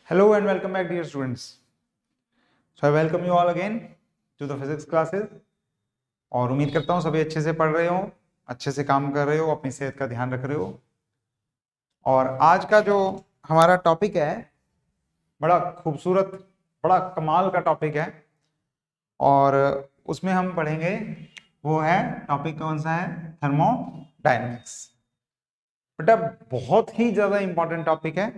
Hello and welcome back, dear students. So I welcome you all again to the physics classes. और उम्मीद करता हूँ सभी अच्छे से पढ़ रहे हो, अच्छे से काम कर रहे हो, अपनी सेहत का ध्यान रख रहे हो। और आज का जो हमारा टॉपिक है बड़ा खूबसूरत, बड़ा कमाल का टॉपिक है और उसमें हम पढ़ेंगे, वो है टॉपिक कौन सा है? थर्मोडायनेमिक्स। बेटा बहुत ही ज्यादा इंपॉर्टेंट टॉपिक है,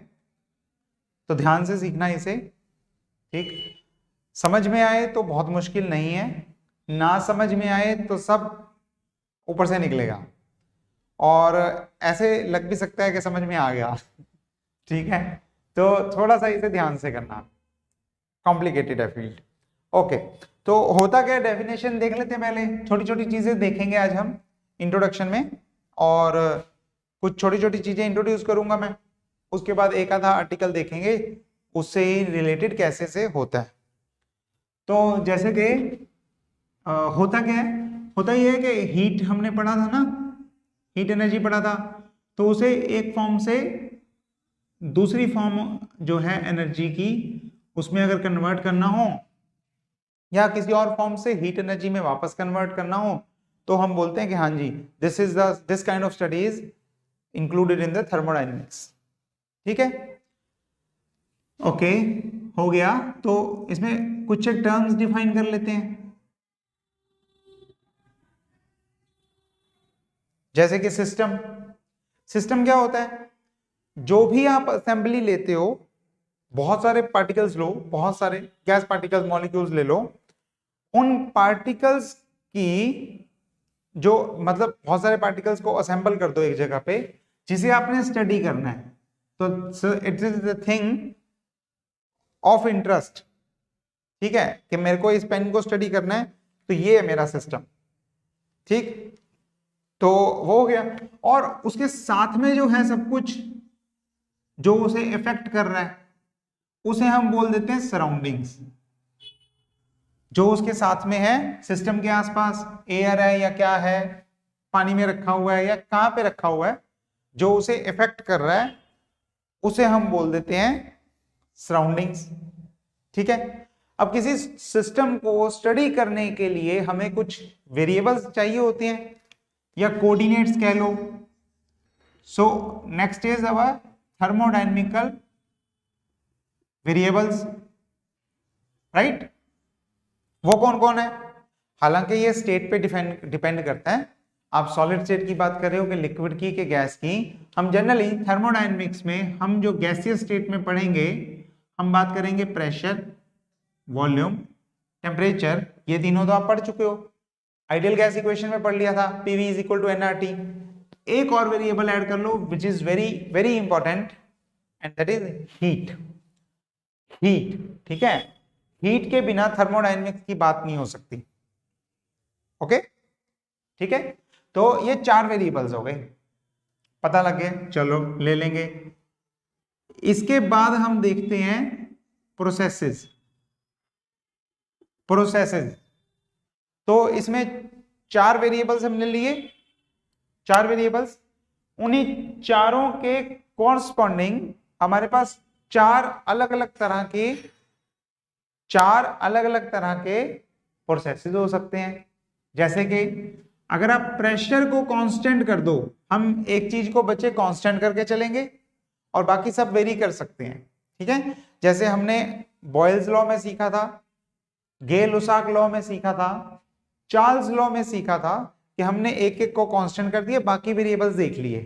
तो ध्यान से सीखना इसे, ठीक? समझ में आए तो बहुत मुश्किल नहीं है, ना समझ में आए तो सब ऊपर से निकलेगा और ऐसे लग भी सकता है कि समझ में आ गया ठीक है, तो थोड़ा सा इसे ध्यान से करना, कॉम्प्लिकेटेड है फील्ड। ओके, तो होता क्या है डेफिनेशन देख लेते हैं। पहले छोटी छोटी चीजें देखेंगे आज हम इंट्रोडक्शन में, और कुछ छोटी छोटी चीजें इंट्रोड्यूस करूंगा मैं, उसके बाद एक आधा आर्टिकल देखेंगे उससे ही रिलेटेड कैसे से होता है। तो जैसे कि होता क्या है, होता ये है कि हीट हमने पढ़ा था ना, हीट एनर्जी पढ़ा था, तो उसे एक फॉर्म से दूसरी फॉर्म जो है एनर्जी की, उसमें अगर कन्वर्ट करना हो या किसी और फॉर्म से हीट एनर्जी में वापस कन्वर्ट करना हो, तो हम बोलते हैं कि हाँ जी, this kind of study is included in the thermodynamics. ठीक है, ओके, हो गया। तो इसमें कुछ एक टर्म्स डिफाइन कर लेते हैं, जैसे कि सिस्टम। सिस्टम क्या होता है? जो भी आप असेंबली लेते हो, बहुत सारे पार्टिकल्स लो, बहुत सारे गैस पार्टिकल्स, मॉलिक्यूल्स ले लो, उन पार्टिकल्स की जो मतलब बहुत सारे पार्टिकल्स को असेंबल कर दो एक जगह पे, जिसे आपने स्टडी करना है। तो it is the thing of interest, ठीक है, कि मेरे को इस पेन को स्टडी करना है, तो ये है मेरा सिस्टम। ठीक, तो वो हो गया। और उसके साथ में जो है सब कुछ जो उसे इफेक्ट कर रहा है, उसे हम बोल देते हैं सराउंडिंग्स। जो उसके साथ में है, सिस्टम के आसपास एयर है या क्या है, पानी में रखा हुआ है या कहां पे रखा हुआ है, जो उसे इफेक्ट कर रहा है, उसे हम बोल देते हैं सराउंडिंग्स। ठीक है, अब किसी सिस्टम को स्टडी करने के लिए हमें कुछ वेरिएबल्स चाहिए होते हैं या कोऑर्डिनेट्स कह लो। So next is our thermodynamical variables, right? वो कौन कौन है? हालांकि ये स्टेट पे डिपेंड करता है, आप सॉलिड स्टेट की बात कर रहे हो कि लिक्विड की कि गैस की। हम जनरली थर्मोडायनेमिक्स में हम जो गैसियस स्टेट में पढ़ेंगे, हम बात करेंगे प्रेशर, वॉल्यूम, टेम्परेचर। ये तीनों तो आप पढ़ चुके हो, आइडियल गैस इक्वेशन में पढ़ लिया था, PV is equal to NRT. एक और वेरिएबल ऐड कर लो which is very very important, and that is heat. Heat, ठीक है, हीट के बिना थर्मोडायनेमिक्स की बात नहीं हो सकती। ओके, ठीक है, तो ये चार वेरिएबल्स हो गए, पता लग गए, चलो ले लेंगे। इसके बाद हम देखते हैं प्रोसेसेस। प्रोसेसेस, तो इसमें चार वेरिएबल्स हमने लिए, चार वेरिएबल्स, उन्हीं चारों के कॉरस्पॉन्डिंग हमारे पास चार अलग अलग तरह के प्रोसेसेस हो सकते हैं। जैसे कि अगर आप प्रेशर को कांस्टेंट कर दो, हम एक चीज को बच्चे कांस्टेंट करके चलेंगे और बाकी सब वेरी कर सकते हैं। ठीक है, जैसे हमने बॉयल्स लॉ में सीखा था, गे-लुसाक लॉ में सीखा था, चार्ल्स लॉ में सीखा था कि हमने एक एक को कांस्टेंट कर दिया, बाकी वेरिएबल्स देख लिए।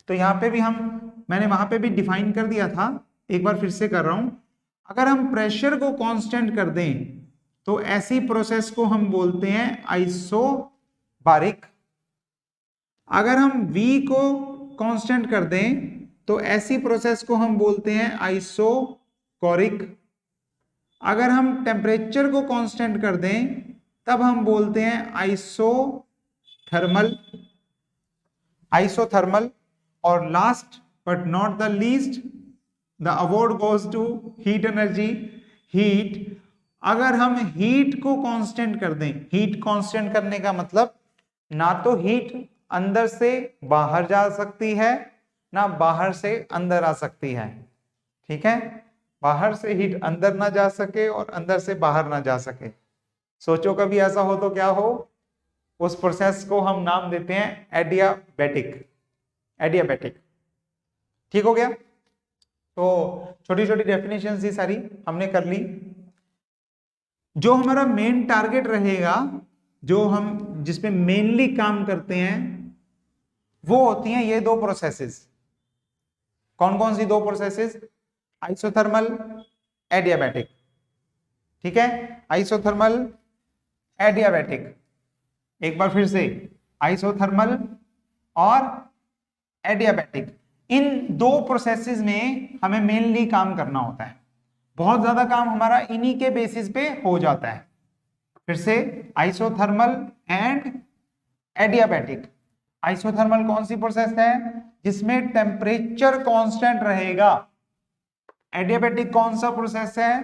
तो यहाँ पे भी मैंने वहां पे भी डिफाइन कर दिया था, एक बार फिर से कर रहा हूं। अगर हम प्रेशर को कांस्टेंट कर दें तो ऐसी प्रोसेस को हम बोलते हैं आइसोबारिक। अगर हम V को कांस्टेंट कर दें तो ऐसी प्रोसेस को हम बोलते हैं आइसोकोरिक। अगर हम टेम्परेचर को कांस्टेंट कर दें तब हम बोलते हैं आइसोथर्मल। आइसोथर्मल, और last but not the least, the award goes to heat energy, heat. अगर हम हीट को कांस्टेंट कर दें, हीट कांस्टेंट करने का मतलब ना तो हीट अंदर से बाहर जा सकती है, ना बाहर से अंदर आ सकती है। ठीक है, बाहर से हीट अंदर ना जा सके और अंदर से बाहर ना जा सके। सोचो कभी ऐसा हो तो क्या हो, उस प्रोसेस को हम नाम देते हैं एडियाबैटिक। एडियाबैटिक, ठीक हो गया। तो छोटी छोटी डेफिनेशन ही सारी हमने कर ली। जो हमारा मेन टारगेट रहेगा, जो हम जिसपे मेनली काम करते हैं, वो होती हैं ये दो प्रोसेसेस। कौन कौन सी दो प्रोसेसेस? Isothermal, adiabatic. ठीक है, आइसोथर्मल, एडियाबैटिक। एक बार फिर से, आइसोथर्मल और एडियाबैटिक, इन दो प्रोसेसेस में हमें मेनली काम करना होता है। बहुत ज्यादा काम हमारा इन्हीं के बेसिस पे हो जाता है। फिर से, आइसोथर्मल एंड एडियाबैटिक। आइसोथर्मल कौन सी प्रोसेस है? जिसमें टेम्परेचर कांस्टेंट रहेगा। एडियाबैटिक कौन सा प्रोसेस है?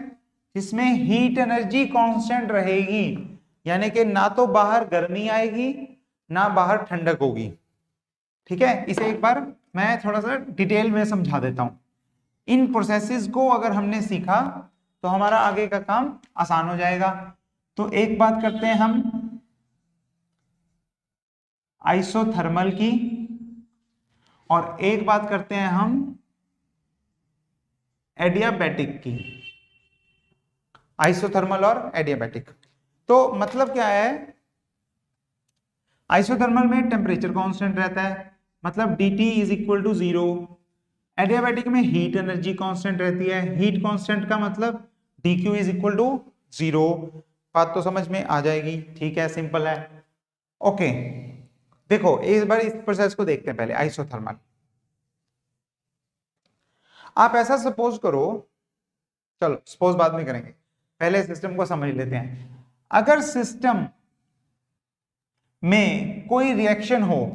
जिसमें हीट एनर्जी कांस्टेंट रहेगी, यानी कि ना तो बाहर गर्मी आएगी ना बाहर ठंडक होगी। ठीक है, इसे एक बार मैं थोड़ा सा डिटेल में समझा देता हूं। इन प्रोसेसेस को अगर हमने सीखा तो हमारा आगे का काम आसान हो जाएगा। तो एक बात करते हैं हम आइसोथर्मल की, और एक बात करते हैं हम एडियाबैटिक की। आइसोथर्मल और एडियाबैटिक, तो मतलब क्या है? आइसोथर्मल में टेम्परेचर कांस्टेंट रहता है, मतलब dt is equal to 0। Adiabatic में हीट एनर्जी कांस्टेंट रहती है, हीट कांस्टेंट का मतलब dq इज इक्वल टू 0। बात तो समझ में आ जाएगी, ठीक है, सिंपल है। ओके, देखो इस बार इस प्रोसेस को देखते हैं पहले, आइसोथर्मल। आप ऐसा सपोज करो, चलो सपोज बाद में करेंगे, पहले सिस्टम को समझ लेते हैं। अगर सिस्टम में कोई रिएक्शन हो,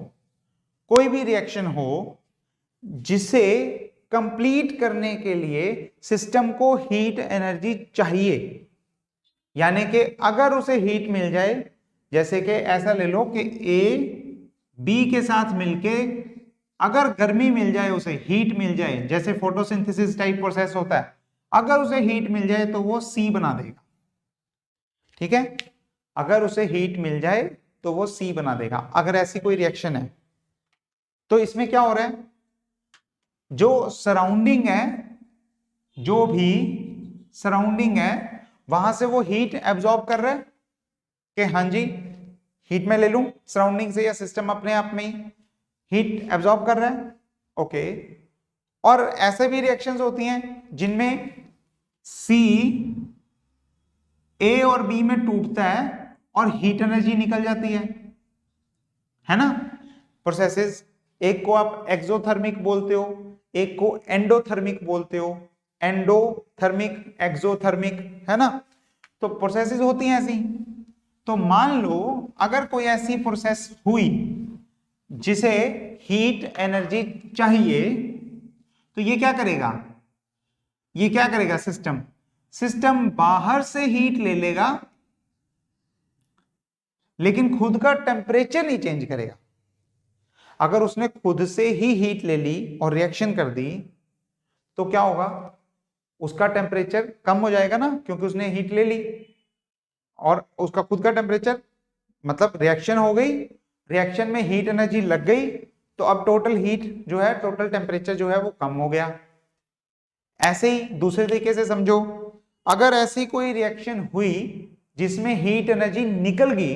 कोई भी रिएक्शन हो, जिसे कंप्लीट करने के लिए सिस्टम को हीट एनर्जी चाहिए, यानी कि अगर उसे हीट मिल जाए, जैसे कि ऐसा ले लो कि ए बी के साथ मिलके अगर गर्मी मिल जाए, उसे हीट मिल जाए, जैसे फोटोसिंथेसिस टाइप प्रोसेस होता है, अगर उसे हीट मिल जाए तो वो सी बना देगा। ठीक है, अगर उसे हीट मिल जाए तो वो सी बना देगा। अगर ऐसी कोई रिएक्शन है तो इसमें क्या हो रहा है? जो सराउंडिंग है, जो भी सराउंडिंग है, वहां से वो हीट एब्जॉर्ब कर रहा है कि हाँ जी हीट में ले लूं सराउंडिंग से, या सिस्टम अपने आप में ही हीट एब्जॉर्ब कर रहा है। ओके, और ऐसे भी रिएक्शंस होती हैं जिनमें सी ए और बी में टूटता है और हीट एनर्जी निकल जाती है ना। प्रोसेसेस, एक को आप एक्सोथर्मिक बोलते हो, एक को एंडोथर्मिक बोलते हो, एंडोथर्मिक, एक्सोथर्मिक, है ना। तो प्रोसेसेस होती हैं ऐसी। तो मान लो अगर कोई ऐसी प्रोसेस हुई जिसे हीट एनर्जी चाहिए, तो ये क्या करेगा? ये क्या करेगा? सिस्टम बाहर से हीट ले लेगा, लेकिन खुद का टेम्परेचर नहीं चेंज करेगा। अगर उसने खुद से ही हीट ले ली और रिएक्शन कर दी तो क्या होगा? उसका टेम्परेचर कम हो जाएगा ना, क्योंकि उसने हीट ले ली और उसका खुद का टेम्परेचर, मतलब रिएक्शन हो गई, रिएक्शन में हीट एनर्जी लग गई, तो अब टोटल हीट जो है, टोटल टेम्परेचर जो है वो कम हो गया। ऐसे ही दूसरे तरीके से समझो, अगर ऐसी कोई रिएक्शन हुई जिसमें हीट एनर्जी निकल गई,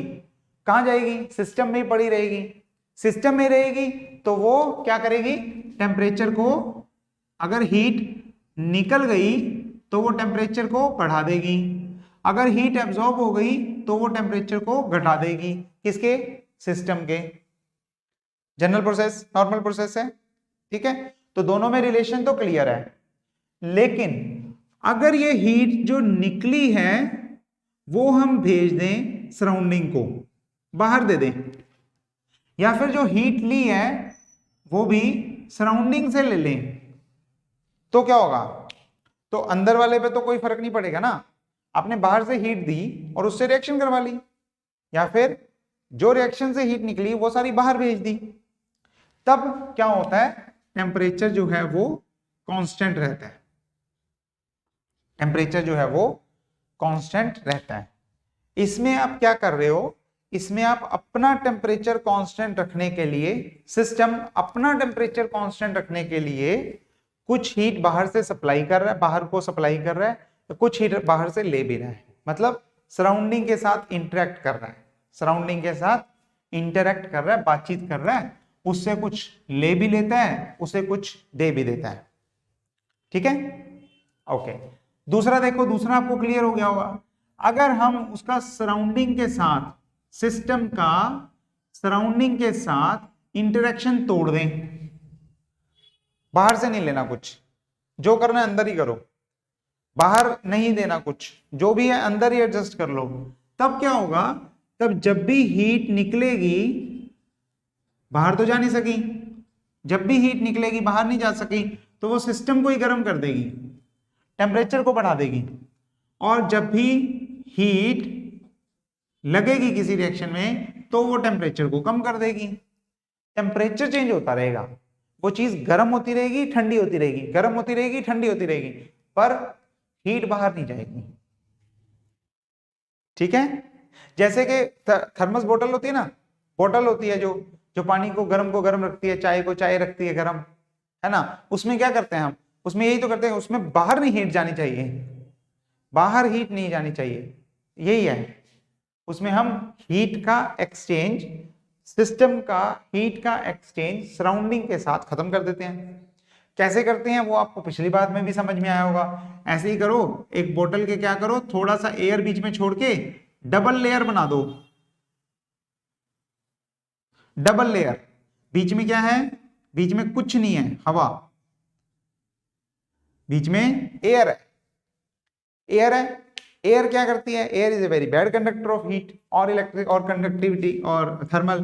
कहां जाएगी? सिस्टम में ही पड़ी रहेगी। सिस्टम में रहेगी तो वो क्या करेगी? टेम्परेचर को, अगर हीट निकल गई तो वो टेम्परेचर को बढ़ा देगी, अगर हीट एब्जॉर्ब हो गई तो वो टेम्परेचर को घटा देगी। किसके? सिस्टम के। जनरल प्रोसेस, नॉर्मल प्रोसेस है, ठीक है। तो दोनों में रिलेशन तो क्लियर है। लेकिन अगर ये हीट जो निकली है वो हम भेज दें सराउंडिंग को, बाहर दे दें, या फिर जो हीट ली है वो भी सराउंडिंग से ले लें, तो क्या होगा? तो अंदर वाले पे तो कोई फर्क नहीं पड़ेगा ना। आपने बाहर से हीट दी और उससे रिएक्शन करवा ली, या फिर जो रिएक्शन से हीट निकली वो सारी बाहर भेज दी, तब क्या होता है? टेम्परेचर जो है वो कांस्टेंट रहता है। टेम्परेचर जो है वो कांस्टेंट रहता है। इसमें आप क्या कर रहे हो, इसमें आप अपना टेम्परेचर कांस्टेंट रखने के लिए, सिस्टम अपना टेम्परेचर कांस्टेंट रखने के लिए कुछ हीट बाहर से सप्लाई कर रहा है, बाहर को सप्लाई कर रहा है, तो कुछ हीट बाहर से ले भी रहा है, मतलब सराउंडिंग के साथ इंटरेक्ट कर रहा है, सराउंडिंग के साथ इंटरेक्ट कर रहा है, बातचीत कर रहा है, उससे कुछ ले भी लेता है, उसे कुछ दे भी देता है। ठीक है, ओके। दूसरा देखो, दूसरा आपको क्लियर हो गया होगा। अगर हम उसका सराउंडिंग के साथ, सिस्टम का सराउंडिंग के साथ इंटरेक्शन तोड़ दें, बाहर से नहीं लेना कुछ, जो करना है अंदर ही करो, बाहर नहीं देना कुछ, जो भी है अंदर ही एडजस्ट कर लो, तब क्या होगा, तब जब भी हीट निकलेगी, बाहर तो जा नहीं सकी, जब भी हीट निकलेगी बाहर नहीं जा सकी, तो वो सिस्टम को ही गर्म कर देगी, टेम्परेचर को बढ़ा देगी, और जब भी हीट लगेगी किसी रिएक्शन में तो वो टेम्परेचर को कम कर देगी। टेम्परेचर चेंज होता रहेगा, वो चीज गर्म होती रहेगी, ठंडी होती रहेगी, गर्म होती रहेगी, ठंडी होती रहेगी, पर हीट बाहर नहीं जाएगी। ठीक है, जैसे कि थर्मस बोतल होती है ना, बोतल होती है जो जो पानी को गर्म रखती है, चाय को चाय रखती है गर्म, है ना, उसमें क्या करते हैं हम, उसमें यही तो करते हैं, उसमें बाहर नहीं हीट जानी चाहिए, बाहर हीट नहीं जानी चाहिए, यही है, उसमें हम हीट का एक्सचेंज, सिस्टम का हीट का एक्सचेंज सराउंडिंग के साथ खत्म कर देते हैं। कैसे करते हैं वो आपको पिछली बात में भी समझ में आया होगा। ऐसे ही करो, एक बोतल के क्या करो, थोड़ा सा एयर बीच में छोड़ के डबल लेयर बना दो, डबल लेयर, बीच में क्या है, बीच में कुछ नहीं है, हवा, बीच में एयर है, एयर है, एयर क्या करती है, air is a very bad conductor of heat और इलेक्ट्रिक और कंडक्टिविटी और थर्मल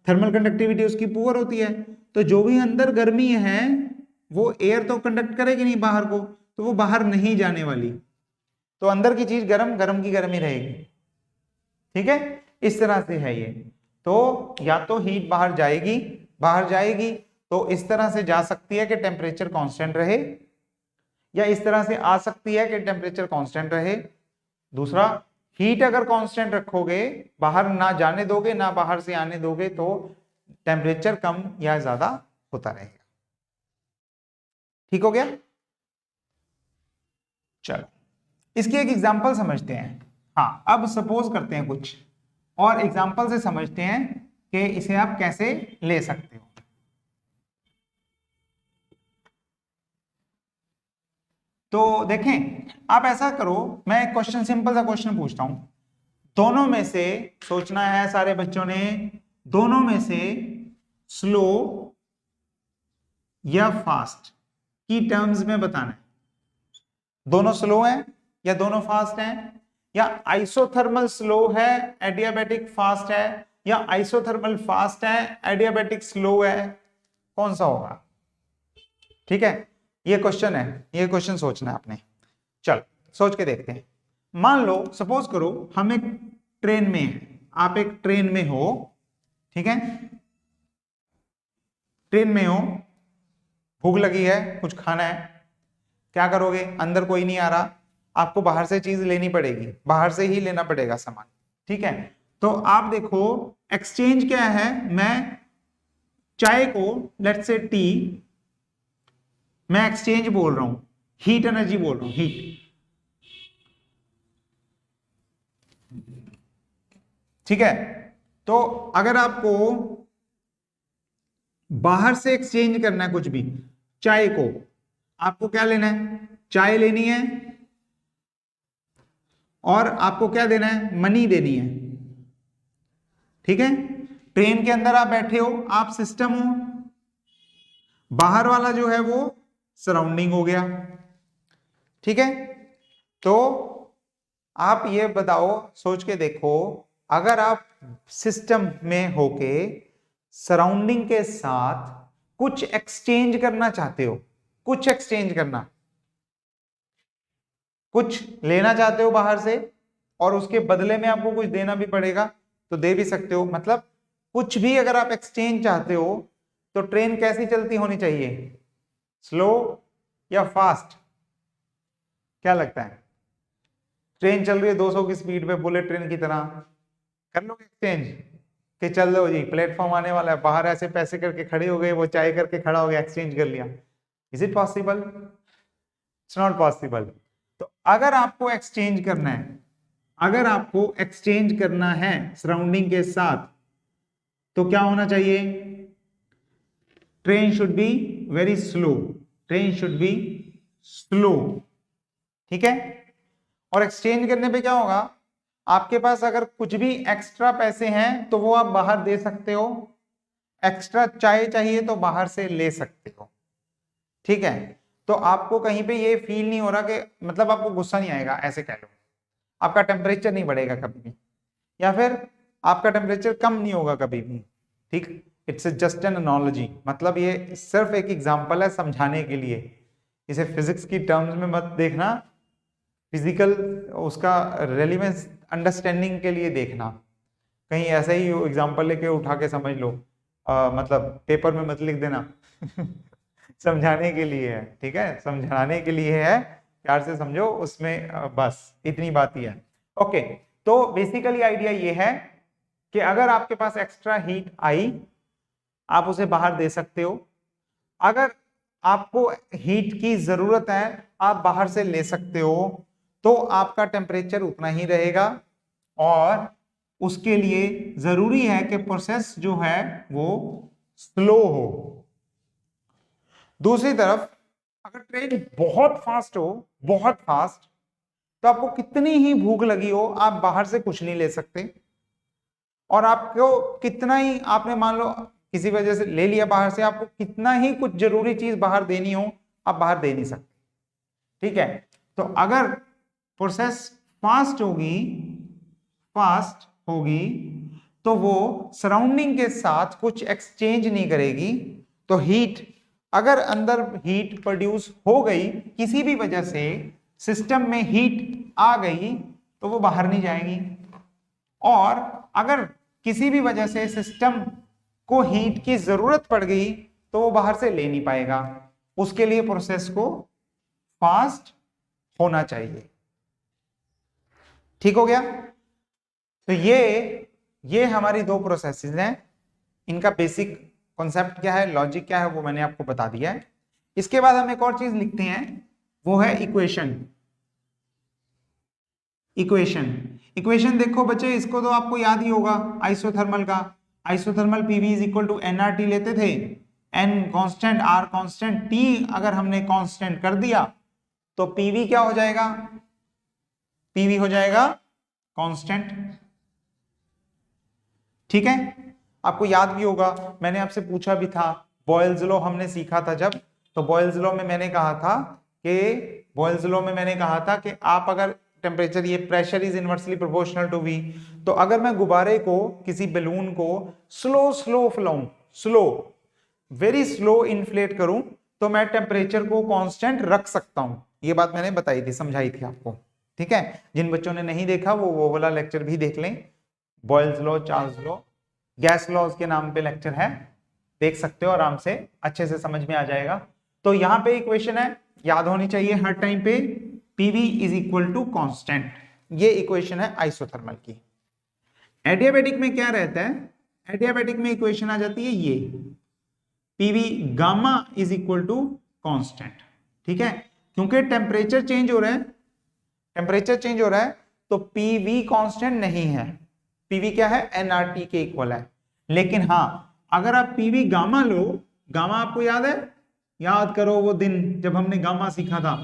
कंडक्टिविटी उसकी पुअर होती है, तो जो भी अंदर गर्मी है वो एयर तो कंडक्ट करेगी नहीं बाहर को, तो वो बाहर नहीं जाने वाली, तो अंदर की चीज गर्म, गर्म की गर्म ही रहेगी। ठीक है, इस तरह से है ये, तो या तो हीट बाहर जाएगी, बाहर जाएगी तो इस तरह से जा सकती है कि टेम्परेचर कांस्टेंट रहे, या इस तरह से आ सकती है कि टेम्परेचर कांस्टेंट रहे। दूसरा, हीट अगर कांस्टेंट रखोगे, बाहर ना जाने दोगे ना बाहर से आने दोगे, तो टेम्परेचर कम या ज्यादा होता रहेगा। ठीक हो गया, चलो इसकी एक एग्जांपल समझते हैं। हाँ, अब सपोज करते हैं कुछ और एग्जांपल से समझते हैं कि इसे आप कैसे ले सकते हो। तो देखें, आप ऐसा करो, मैं एक क्वेश्चन, सिंपल सा क्वेश्चन पूछता हूं, दोनों में से सोचना है सारे बच्चों ने, दोनों में से स्लो या फास्ट की टर्म्स में बताना है। दोनों स्लो हैं या दोनों फास्ट हैं, या आइसोथर्मल स्लो है एडियाबैटिक फास्ट है, या आइसोथर्मल फास्ट है एडियाबैटिक स्लो है, कौन सा होगा? ठीक है, ये क्वेश्चन है, ये क्वेश्चन सोचना है आपने। चल सोच के देखते हैं। मान लो, सपोज करो हम एक ट्रेन में हैं, आप एक ट्रेन में हो, ठीक है, ट्रेन में हो, भूख लगी है, कुछ खाना है, क्या करोगे? अंदर कोई नहीं आ रहा, आपको बाहर से चीज लेनी पड़ेगी, बाहर से ही लेना पड़ेगा सामान। ठीक है, तो आप देखो एक्सचेंज क्या है, मैं चाय को, लेट्स से टी, मैं एक्सचेंज बोल रहा हूं, हीट एनर्जी बोल रहा हूं, हीट। ठीक है, तो अगर आपको बाहर से एक्सचेंज करना है कुछ भी, चाय को, आपको क्या लेना है? चाय लेनी है, और आपको क्या देना है? मनी देनी है। ठीक है, ट्रेन के अंदर आप बैठे हो, आप सिस्टम हो, बाहर वाला जो है वो सराउंडिंग हो गया। ठीक है, तो आप ये बताओ, सोच के देखो, अगर आप सिस्टम में होके सराउंडिंग के साथ कुछ एक्सचेंज करना चाहते हो, कुछ एक्सचेंज करना, कुछ लेना चाहते हो बाहर से, और उसके बदले में आपको कुछ देना भी पड़ेगा, तो दे भी सकते हो, मतलब कुछ भी अगर आप एक्सचेंज चाहते हो, तो ट्रेन कैसी चलती होनी चाहिए? स्लो या फास्ट? क्या लगता है? ट्रेन चल रही है 200 की स्पीड पे, बुलेट ट्रेन की तरह, कर लोगे एक्सचेंज कि चल लो जी प्लेटफॉर्म आने वाला है, बाहर ऐसे पैसे करके खड़े हो गए, वो चाय करके खड़ा हो गया, एक्सचेंज कर लिया? Is it possible? It's not possible. तो अगर आपको एक्सचेंज करना है, अगर आपको एक्सचेंज करना है सराउंडिंग के साथ, तो क्या होना चाहिए? Train should be very slow, train should be slow, ठीक है। और एक्सचेंज करने पे क्या होगा, आपके पास अगर कुछ भी एक्स्ट्रा पैसे हैं तो वो आप बाहर दे सकते हो, एक्स्ट्रा चाय चाहिए तो बाहर से ले सकते हो, ठीक है। तो आपको कहीं पे ये फील नहीं हो रहा कि मतलब आपको गुस्सा नहीं आएगा, ऐसे कह लो, आपका टेम्परेचर नहीं बढ़ेगा कभी भी, या फिर आपका टेम्परेचर कम नहीं होगा कभी भी, ठीक। इट्स जस्ट एन एनालॉजी, मतलब ये सिर्फ एक एग्जांपल है समझाने के लिए, इसे फिजिक्स की टर्म्स में मत देखना, फिजिकल उसका रेलिवेंस अंडरस्टैंडिंग के लिए देखना, कहीं ऐसा ही एग्जांपल लेके उठा के समझ लो, मतलब पेपर में मत लिख देना समझाने के लिए है, ठीक है, समझाने के लिए है, प्यार से समझो उसमें, बस इतनी बात ही है। ओके, तो बेसिकली आइडिया ये है कि अगर आपके पास एक्स्ट्रा हीट आई, आप उसे बाहर दे सकते हो, अगर आपको हीट की जरूरत है आप बाहर से ले सकते हो, तो आपका टेम्परेचर उतना ही रहेगा, और उसके लिए जरूरी है कि प्रोसेस जो है वो स्लो हो। दूसरी तरफ अगर ट्रेन बहुत फास्ट हो, बहुत फास्ट, तो आपको कितनी ही भूख लगी हो आप बाहर से कुछ नहीं ले सकते, और आपको कितना ही आपने मान लो किसी वजह से ले लिया बाहर से, आपको कितना ही कुछ जरूरी चीज बाहर देनी हो आप बाहर दे नहीं सकते, ठीक है। तो अगर प्रोसेस फास्ट होगी तो वो सराउंडिंग के साथ कुछ एक्सचेंज नहीं करेगी, तो हीट, अगर अंदर हीट प्रोड्यूस हो गई किसी भी वजह से, सिस्टम में हीट आ गई, तो वो बाहर नहीं जाएगी, और अगर किसी भी वजह से सिस्टम को हीट की जरूरत पड़ गई तो वो बाहर से ले नहीं पाएगा, उसके लिए प्रोसेस को फास्ट होना चाहिए, ठीक हो गया। तो ये हमारी दो प्रोसेसेस हैं, इनका बेसिक कॉन्सेप्ट क्या है, लॉजिक क्या है, वो मैंने आपको बता दिया है। इसके बाद हम एक और चीज लिखते हैं, वो है इक्वेशन। इक्वेशन देखो बच्चे, इसको तो आपको याद ही होगा आइसोथर्मल का, isothermal PV is equal to nRT लेते थे, n constant R constant, T अगर हमने कांस्टेंट कर दिया तो पीवी क्या हो जाएगा, पीवी हो जाएगा कांस्टेंट, ठीक है। आपको याद भी होगा मैंने आपसे पूछा भी था, बॉयल्स लॉ हमने सीखा था जब, तो बॉयल्स लॉ में मैंने कहा था कि आप अगर टेम्परेचर, ये pressure is inversely proportional to V, तो अगर मैं गुब्बारे को, किसी बैलून को स्लो फैलाऊं, वेरी स्लो इन्फ्लेट करूं, तो मैं टेम्परेचर को कांस्टेंट रख सकता हूं, ये बात मैंने बताई थी, समझाई थी आपको, ठीक है। जिन बच्चों ने नहीं देखा वो वाला लेक्चर भी देख लें, Boyle's law, Charles law, gas laws के नाम पे लेक्चर है, देख सकते हो आराम से, अच्छे से समझ में आ जाएगा। तो यहां पे इक्वेशन है, याद होनी चाहिए हर टाइम पे, PV is equal to constant, ये इक्वेशन है आइसोथर्मल की। एडियाबैटिक में क्या रहता है, एडियाबैटिक में इक्वेशन आ जाती है ये, PV gamma is equal to constant, ठीक है, क्योंकि टेम्परेचर चेंज हो रहा है, तो पीवी कांस्टेंट नहीं है, पीवी क्या है, एनआरटी के इक्वल है। लेकिन हाँ, अगर आप पीवी गामा लो, गामा आपको याद है, याद करो वो दिन जब हमने गामा सीखा था,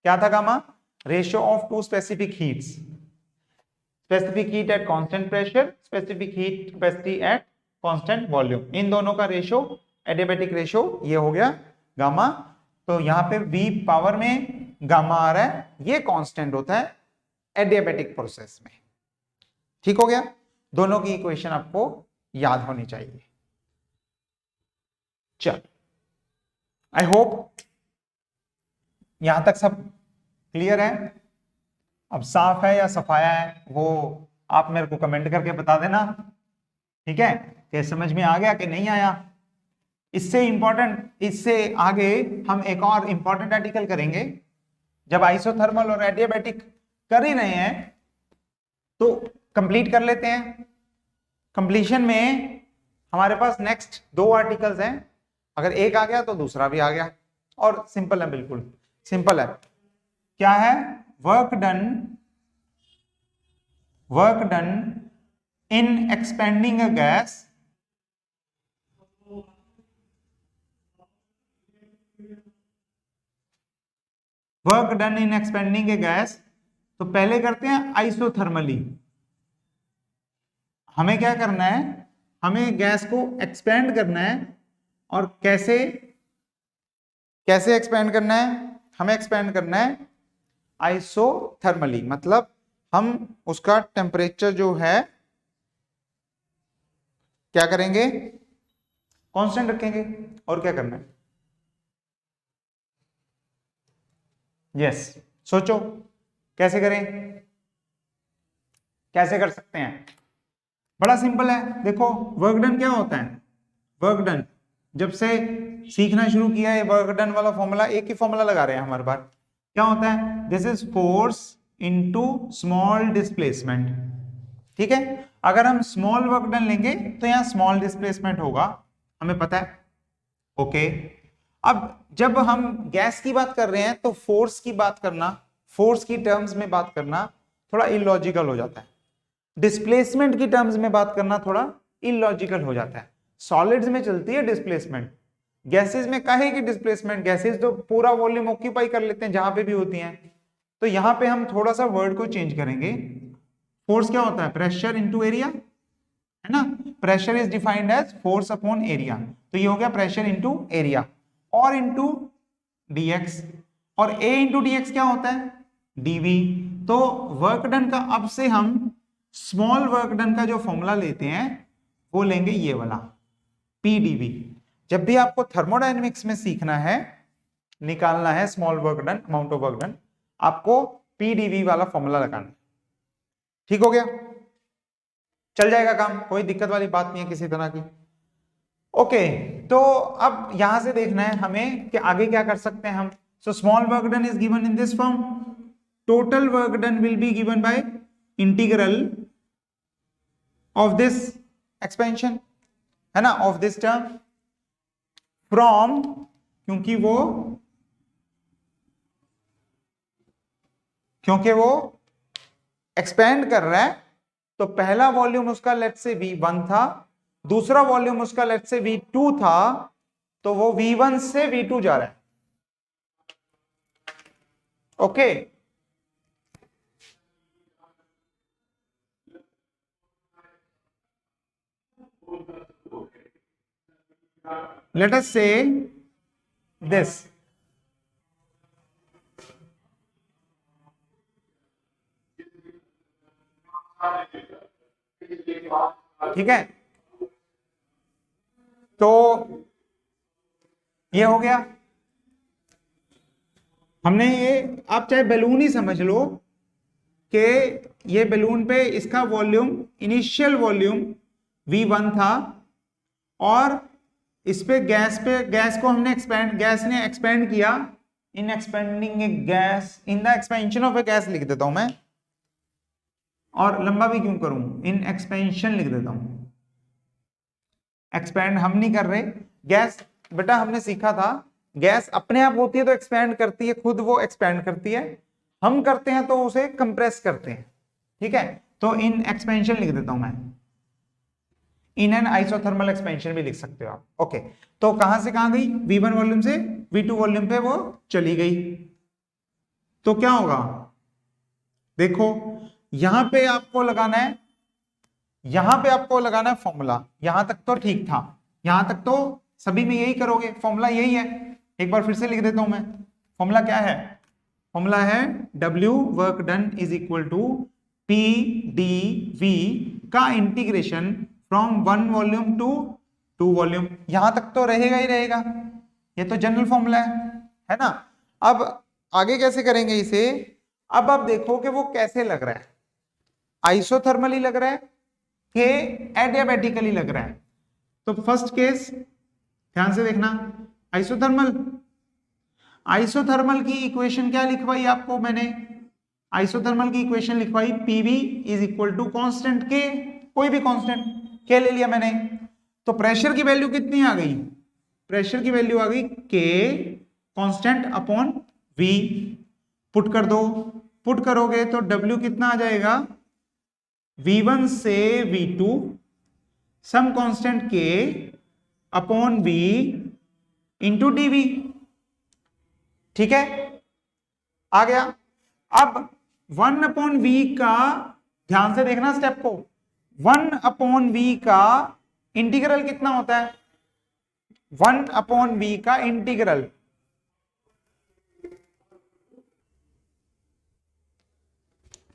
क्या था gamma, ratio of two specific heats, specific heat at constant pressure, specific heat capacity at constant volume, इन दोनों का रेशियो, एडियाबैटिक रेशियो ये हो गया गामा। तो यहां पे v पावर में गामा आ रहा है, ये कांस्टेंट होता है एडियाबैटिक प्रोसेस में, ठीक हो गया। दोनों की इक्वेशन आपको याद होनी चाहिए। चल, आई होप यहां तक सब क्लियर है, अब साफ है या सफाया है वो आप मेरे को कमेंट करके बता देना, ठीक है, कि समझ में आ गया कि नहीं आया। इससे आगे हम एक और इंपॉर्टेंट आर्टिकल करेंगे। जब आइसोथर्मल और एडियाबैटिक कर ही रहे हैं तो कंप्लीट कर लेते हैं। कंप्लीशन में हमारे पास नेक्स्ट 2 आर्टिकल्स हैं, अगर एक आ गया तो दूसरा भी आ गया, और सिंपल है, बिल्कुल सिंपल है। क्या है? Work done in expanding a gas work done in expanding a gas. तो पहले करते हैं आइसोथर्मली। हमें क्या करना है? हमें गैस को एक्सपेंड करना है। और कैसे कैसे एक्सपेंड करना है? हमें एक्सपेंड करना है आइसोथर्मली, मतलब हम उसका टेम्परेचर जो है क्या करेंगे? कांस्टेंट रखेंगे। और क्या करना है? यस, सोचो कैसे करें, कैसे कर सकते हैं? बड़ा सिंपल है। देखो वर्क डन क्या होता है? वर्क डन, जब से सीखना शुरू किया है वर्क डन वाला फॉर्मूला, एक ही फॉर्मूला लगा रहे हैं हमारे पास। क्या होता है? This is force into small displacement. ठीक है, अगर हम स्मॉल वर्क डन लेंगे तो यहां स्मॉल डिस्प्लेसमेंट होगा, हमें पता है। ओके, अब जब हम गैस की बात कर रहे हैं तो फोर्स की बात करना, फोर्स की टर्म्स में बात करना थोड़ा इलॉजिकल हो जाता है। डिस्प्लेसमेंट की टर्म्स में बात करना थोड़ा इलॉजिकल हो जाता है। सॉलिड्स में चलती है डिस्प्लेसमेंट, गैसेस में काहे की डिस्प्लेसमेंट? गैसेस तो पूरा वॉल्यूम ऑक्यूपाई कर लेते हैं जहां पे भी होती हैं। तो यहां पे हम थोड़ा सा वर्ड को चेंज करेंगे। फोर्स क्या होता है? प्रेशर इनटू एरिया, है ना? Pressure is defined as force upon area. तो ये हो गया प्रेशर इनटू एरिया और इनटू dx। और a इंटू dx क्या होता है? dv। तो वर्क डन का अब से हम स्मॉल वर्क डन का जो फॉर्मूला लेते हैं वो लेंगे ये वाला pdv। जब भी आपको थर्मोडायनेमिक्स में सीखना है, निकालना है small work done, amount of work done, आपको pdv वाला फॉर्मूला लगाना है। ठीक हो गया? चल जाएगा काम, कोई दिक्कत वाली बात नहीं है किसी तरह की। ओके, तो अब यहां से देखना है हमें कि आगे क्या कर सकते हैं हम। So small work done is given in this form, total work done will be given by integral of this expansion, है ना, ऑफ दिस टर्म फ्रॉम, क्योंकि वो एक्सपेंड कर रहा है, तो पहला वॉल्यूम उसका लेट्स से V1 था, दूसरा वॉल्यूम उसका लेट्स से V2 था, तो वो V1 से V2 जा रहा है। Okay, let us say this, ठीक है? तो ये हो गया। हमने ये, आप चाहे बैलून ही समझ लो कि ये बैलून पे इसका वॉल्यूम, इनिशियल वॉल्यूम V1 था, और इस पे गैस को हमने गैस ने एक्सपेंड किया। In expanding a gas, in the expansion of a gas लिख देता हूं मैं, और लंबा भी क्यों करूं, इन एक्सपेंशन लिख देता हूं। एक्सपेंड हम नहीं कर रहे, गैस बेटा हमने सीखा था गैस अपने आप होती है तो एक्सपेंड करती है, खुद वो एक्सपेंड करती है, हम करते हैं तो उसे कंप्रेस करते हैं। ठीक है, तो इन एक्सपेंशन लिख देता हूं मैं, इन एन आइसोथर्मल एक्सपेंशन भी लिख सकते हो आप। ओके, तो कहां से कहां गई? V1 वॉल्यूम से V2 वॉल्यूम पे वो चली गई। तो क्या होगा? देखो यहां पे आपको लगाना है, यहां पे आपको लगाना है फॉर्मूला। यहां तक तो ठीक था, यहां तक तो सभी में यही करोगे, फॉर्मूला यही है। एक बार फिर से लिख देता हूं मैं, फॉर्मूला क्या है? फॉर्मूला है W work done is equal to PdV का integration from 1 volume to 2 volume. यहां तक तो रहेगा ही रहेगा, ये तो जनरल फॉर्मूला है ना? अब आगे कैसे करेंगे इसे? अब आप देखो कि वो कैसे लग रहा है, आइसोथर्मली लग रहा है कि एडियाबैटिकली लग रहा है। तो फर्स्ट केस ध्यान से देखना, आइसोथर्मल, आइसोथर्मल की इक्वेशन क्या लिखवाई आपको मैंने, आइसोथर्मल की इक्वेशन लिखवाई PV is equal to constant के, कोई भी कांस्टेंट के ले लिया मैंने, तो प्रेशर की वैल्यू कितनी आ गई, प्रेशर की वैल्यू आ गई के कांस्टेंट अपॉन वी, पुट कर दो, पुट करोगे तो डब्ल्यू कितना आ जाएगा, V1 से V2 सम कांस्टेंट के अपॉन V इंटू dV, ठीक है, आ गया। अब 1 अपॉन V का, ध्यान से देखना स्टेप को, 1 अपॉन V का इंटीग्रल कितना होता है, 1 अपॉन V का इंटीग्रल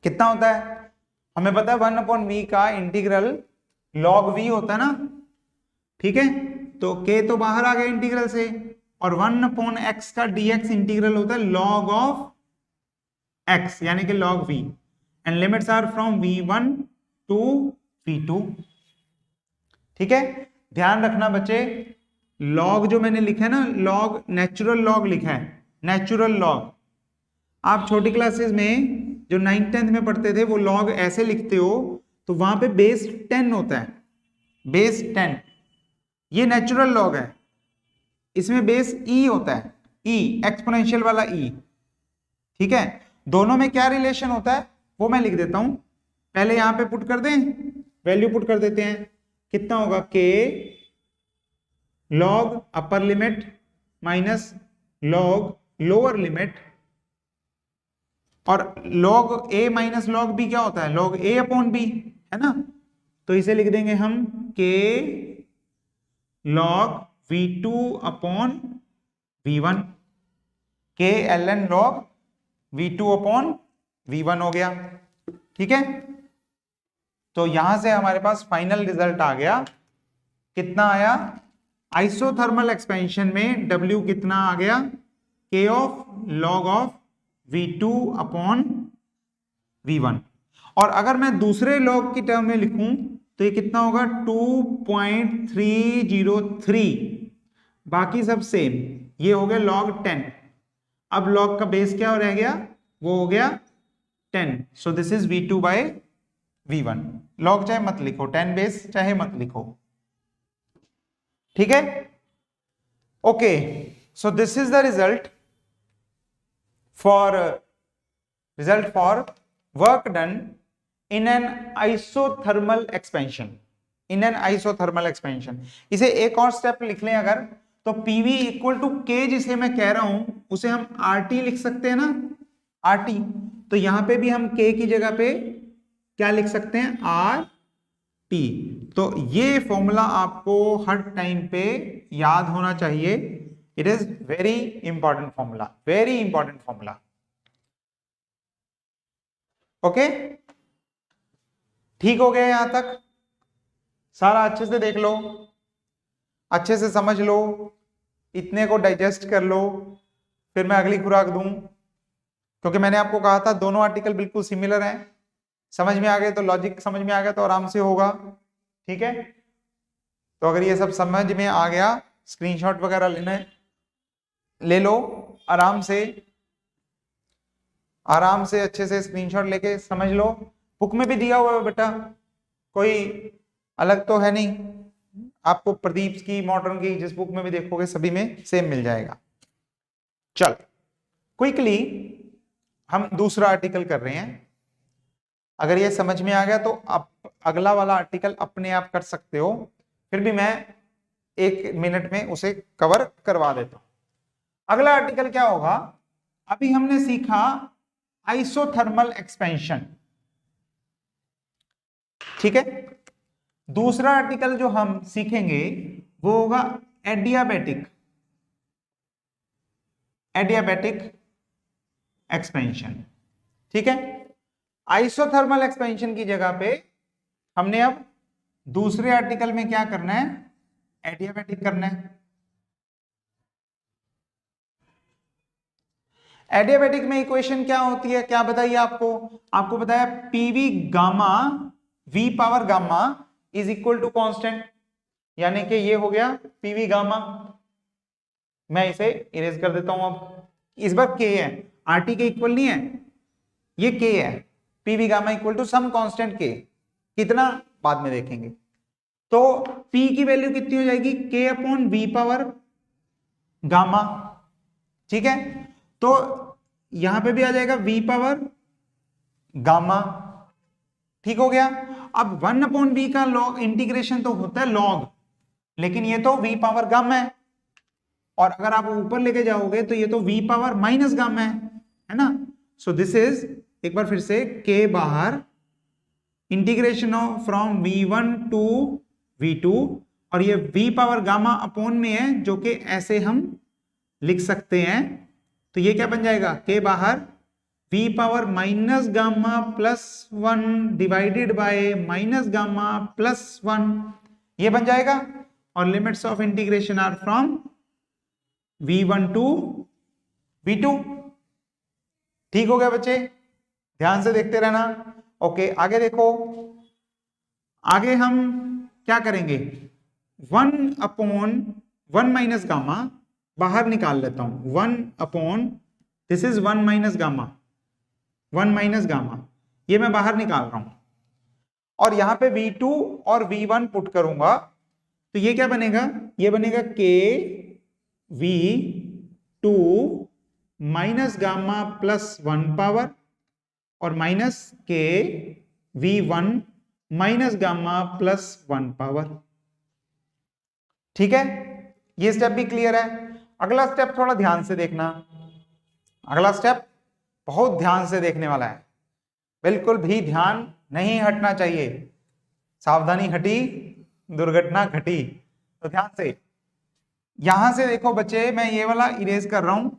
कितना होता है, हमें पता है 1 अपॉन वी का इंटीग्रल log v होता है ना, ठीक है, तो k तो बाहर आ गया इंटीग्रल से, और 1 अपॉन x का dx इंटीग्रल होता है log ऑफ x यानी कि log v, and limits are from v1 to v2, ठीक है। ध्यान रखना बच्चे, log जो मैंने लिखा है ना, log नेचुरल log लिखा है, नेचुरल log, आप छोटी क्लासेस में जो 9th 10th में पढ़ते थे वो log ऐसे लिखते हो, तो वहां पे बेस 10 होता है, बेस 10, ये नेचुरल log है, इसमें बेस e होता है, e एक्सपोनेंशियल वाला e, ठीक है। दोनों में क्या रिलेशन होता है वो मैं लिख देता हूं, पहले यहां पे पुट कर दें, वैल्यू पुट कर देते हैं, कितना होगा k log upper limit minus log lower limit, और log a minus log b क्या होता है, log a अपॉन b, है ना, तो इसे लिख देंगे हम k log v2 upon v1, k ln log v2 upon v1 हो गया, ठीक है। तो यहां से हमारे पास फाइनल रिजल्ट आ गया, कितना आया, आइसोथर्मल एक्सपेंशन में w कितना आ गया, k of log of v2 upon v1, और अगर मैं दूसरे log की टर्म में लिखूं तो ये कितना होगा 2.303, बाकी सब सेम, ये हो गया log 10, अब log का बेस क्या रह गया, वो हो गया 10, so this is v2 by v1, log चाहे मत लिखो, 10 बेस चाहे मत लिखो, ठीक है, okay, so this is the result for work done in an isothermal expansion, in an isothermal expansion। इसे एक और स्टेप लिख लें अगर, तो PV इक्वल टू K जिसे मैं कह रहा हूं उसे हम RT लिख सकते हैं ना, RT, तो यहां पे भी हम K की जगह पे क्या लिख सकते हैं, RT, तो ये फॉर्मूला आपको हर टाइम पे याद होना चाहिए, it is very important formula, very important formula, okay, ठीक हो गया यहां तक, सारा अच्छे से देख लो, अच्छे से समझ लो, इतने को डाइजेस्ट कर लो, फिर मैं अगली खुराक दूं, क्योंकि मैंने आपको कहा था दोनों आर्टिकल बिल्कुल सिमिलर हैं, समझ में आ गए तो लॉजिक समझ में आ गया तो आराम से होगा, ठीक है। तो अगर ये सब समझ में आ गया, स्क्रीनशॉट वगैरह लेना ले लो, आराम से अच्छे से स्क्रीनशॉट लेके समझ लो, बुक में भी दिया हुआ है बेटा, कोई अलग तो है नहीं, आपको प्रदीप की, मॉडर्न की, जिस बुक में भी देखोगे सभी में सेम मिल जाएगा। चल क्विकली हम दूसरा आर्टिकल कर रहे हैं, अगर ये समझ में आ गया तो आप अगला वाला आर्टिकल अपने आप कर सकते हो, फिर भी मैं 1 मिनट में उसे कवर करवा देता हूं। अगला आर्टिकल क्या होगा, अभी हमने सीखा आइसोथर्मल एक्सपेंशन, ठीक है। दूसरा आर्टिकल जो हम सीखेंगे वो होगा एडियाबैटिक एक्सपेंशन, ठीक है। आइसोथर्मल एक्सपेंशन की जगह पे हमने अब दूसरे आर्टिकल में क्या करना है, एडियाबैटिक करना है। एडियाबैटिक में इक्वेशन क्या होती है, क्या बताइए आपको बताया PV gamma V power gamma is equal to constant, यानी कि ये हो गया पीवी गामा। मैं इसे इरेज कर देता हूं। अब इस बार के है, आरटी के इक्वल नहीं है, ये के है। PV gamma equal to some constant K, कितना बाद में देखेंगे। तो पी की वैल्यू कितनी हो जाएगी, के अपॉन वी पावर गामा। ठीक है, तो यहां पे भी आ जाएगा वी पावर गामा। ठीक हो गया। अब 1 अपॉन वी का लॉग इंटीग्रेशन तो होता है लॉग, लेकिन ये तो वी पावर गामा है, और अगर आप ऊपर लेके जाओगे तो ये तो वी पावर माइनस गामा है ना। सो दिस इज, एक बार फिर से, के बाहर integration of from v1 to v2, और ये v पावर गामा अपॉन में है, जो कि ऐसे हम लिख सकते हैं। तो ये क्या बन जाएगा, के बाहर v power minus gamma plus 1 divided by minus gamma plus 1, ये बन जाएगा। और limits of integration are from v1 to v2। ठीक हो गया बच्चे, ध्यान से देखते रहना। ओके, आगे देखो। आगे हम क्या करेंगे, 1 अपॉन 1 माइनस गामा बाहर निकाल लेता हूं। 1 upon, this is 1 minus gamma, 1 minus gamma, ये मैं बाहर निकाल रहा हूं, और यहां पे v2 और v1 पुट करूंगा, तो ये क्या बनेगा, ये बनेगा के v2 minus gamma plus 1 power, और माइनस के v1 minus gamma plus 1 power. ठीक है, ये स्टेप भी क्लियर है। अगला स्टेप थोड़ा ध्यान से देखना, अगला स्टेप बहुत ध्यान से देखने वाला है, बिल्कुल भी ध्यान नहीं हटना चाहिए। सावधानी हटी दुर्घटना घटी। तो ध्यान से यहां से देखो बच्चे, मैं ये वाला इरेज कर रहा हूं।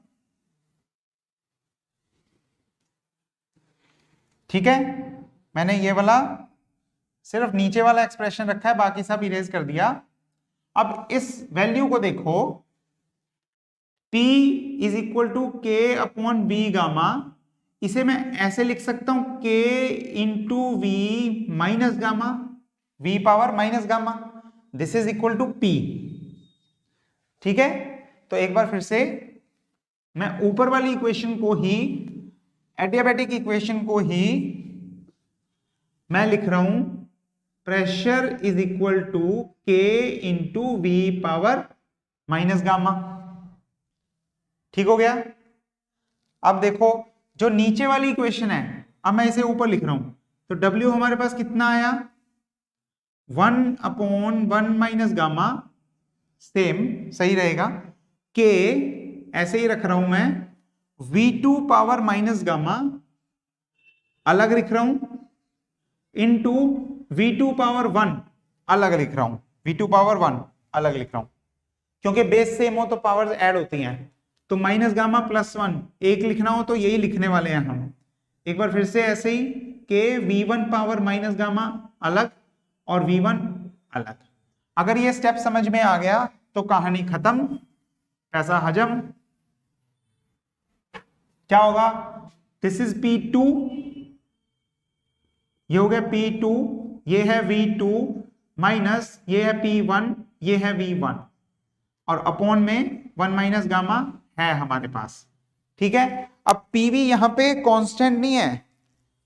ठीक है, मैंने ये वाला सिर्फ नीचे वाला एक्सप्रेशन रखा है, बाकी सब इरेज कर दिया। अब इस वैल्यू को देखो, P is equal to K upon B gamma, इसे मैं ऐसे लिख सकता हूं, K into V minus gamma, V power minus gamma, this is equal to P। ठीक है, तो एक बार फिर से मैं ऊपर वाली इक्वेशन को ही, एडियाबैटिक इक्वेशन को ही मैं लिख रहा हूं, प्रेशर इज इक्वल टू के into we power minus gamma. ठीक हो गया। अब देखो, जो नीचे वाली इक्वेशन है, अब मैं इसे ऊपर लिख रहा हूं, तो W हमारे पास कितना आया, 1 अपॉन 1 माइनस गामा, सेम सही रहेगा। के ऐसे ही रख रहा हूं मैं, V2 पावर माइनस गामा अलग लिख रहा हूं, इनटू V2 पावर 1 अलग लिख रहा हूं, V2 पावर 1 अलग लिख रहा हूं, क्योंकि बेस सेम हो तो पावर्स ऐड होती हैं। तो माइनस गामा प्लस 1 एक लिखना हो तो यही लिखने वाले हैं हम। एक बार फिर से ऐसे ही, के V1 पावर माइनस गामा अलग और V1 अलग। अगर ये स्टेप समझ में आ गया तो कहानी खत्म, पैसा हजम। क्या होगा, दिस इज P2, ये हो गया P2, ये है V2 माइनस, ये है P1, ये है V1, और अपॉन में 1 माइनस गामा है हमारे पास। ठीक है, अब PV यहां पे कांस्टेंट नहीं है,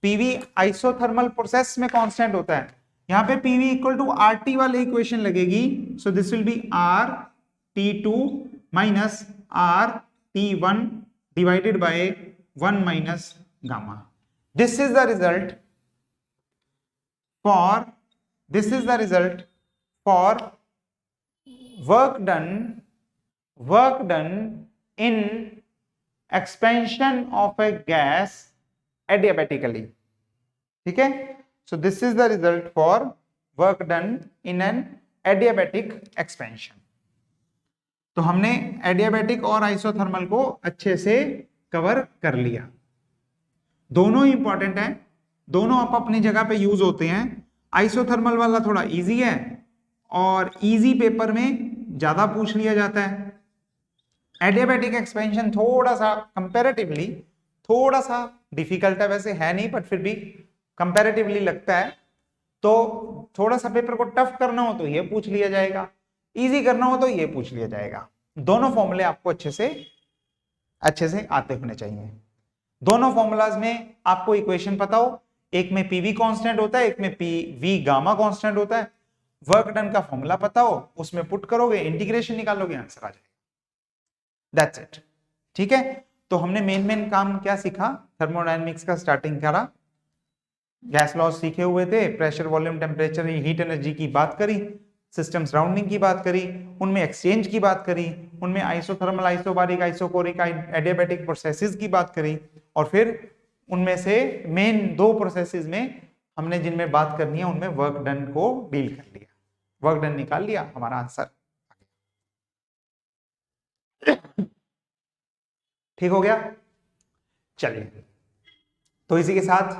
PV आइसोथर्मल प्रोसेस में कांस्टेंट होता है। यहां पे PV इक्वल टू RT वाली इक्वेशन लगेगी, so this will be RT2 minus RT1 divided by 1 minus gamma. This is the result for, this is the result for work done in expansion of a gas adiabatically. ठीक है, so this is the result for work done in an adiabatic expansion. तो हमने adiabatic और isothermal को अच्छे से cover कर लिया। दोनों ही इंपॉर्टेंट है, दोनों आप अपनी जगह पे यूज होते हैं। आइसोथर्मल वाला थोड़ा इजी है, और इजी पेपर में ज्यादा पूछ लिया जाता है। एडियाबैटिक एक्सपेंशन थोड़ा सा कंपैरेटिवली थोड़ा सा डिफिकल्ट है, वैसे है नहीं बट फिर भी कंपैरेटिवली लगता है। तो थोड़ा सा पेपर को टफ करना हो तो ये पूछ लिया जाएगा, इजी करना हो तो ये पूछ लिया जाएगा। दोनों फॉर्मूले आपको अच्छे से आते होने चाहिए। दोनों फॉर्मूलाज में आपको इक्वेशन पता हो, एक में पीवी कांस्टेंट होता है, एक में पीवी गामा कांस्टेंट होता है। वर्क डन का फॉर्मूला पता हो, उसमें पुट करोगे, इंटीग्रेशन निकालोगे, आंसर आ जाएगा। That's it. ठीक है, तो हमने मेन काम क्या सीखा, थर्मोडायनेमिक्स का स्टार्टिंग करा, गैस लॉस सीखे हुए थे, pressure volume temperature heat energy की बात करी, सिस्टम सराउंडिंग की बात करी, उनमें एक्सचेंज की बात करी, उनमें isothermal, isobaric, isochoric, adiabatic processes की बात करी, और फिर उनमें से मेन 2 प्रोसेसेस में हमने जिनमें बात करनी है उनमें वर्क डन को डील कर लिया, वर्क डन निकाल लिया, हमारा आंसर ठीक हो गया। चलिए, तो इसी के साथ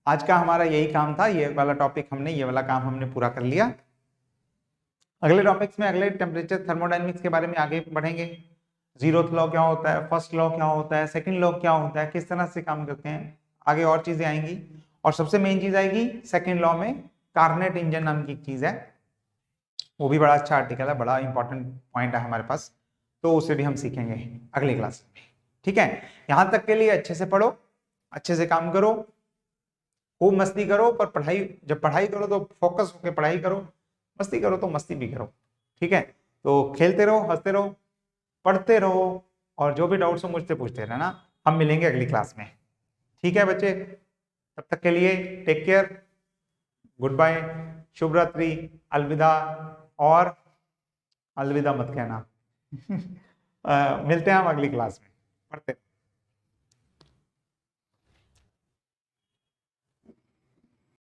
आज का हमारा यही काम था, ये वाला टॉपिक हमने, ये वाला काम हमने पूरा कर लिया। अगले टॉपिक्स में, अगले टेम्परेचर थर्मोडायनेमिक्स के बारे में आगे बढ़ेंगे। जीरोथ लॉ क्या होता है, फर्स्ट लॉ क्या होता है, सेकंड लॉ क्या होता है, किस तरह से काम करते हैं, आगे और चीजें आएंगी। और सबसे मेन चीज आएगी सेकंड लॉ में, कार्नेट इंजन नाम की एक चीज है, वो भी बड़ा अच्छा आर्टिकल है, बड़ा इंपॉर्टेंट पॉइंट है हमारे पास, तो उसे भी हम सीखेंगे अगली क्लास में। ठीक है, यहां तक के लिए अच्छे से पढ़ो, अच्छे से काम करो, खूब मस्ती करो, पर पढ़ाई, जब पढ़ाई करो तो फोकस होकर पढ़ाई करो, मस्ती करो तो मस्ती भी करो। ठीक है, तो खेलते रहो, हंसते रहो, पढ़ते रहो, और जो भी डाउट्स हो मुझसे पूछते रहना। हम मिलेंगे अगली क्लास में। ठीक है बच्चे, तब तक के लिए टेक केयर, गुड बाय, शुभ रात्रि, अलविदा, और अलविदा मत कहना मिलते हैं हम अगली क्लास में, पढ़ते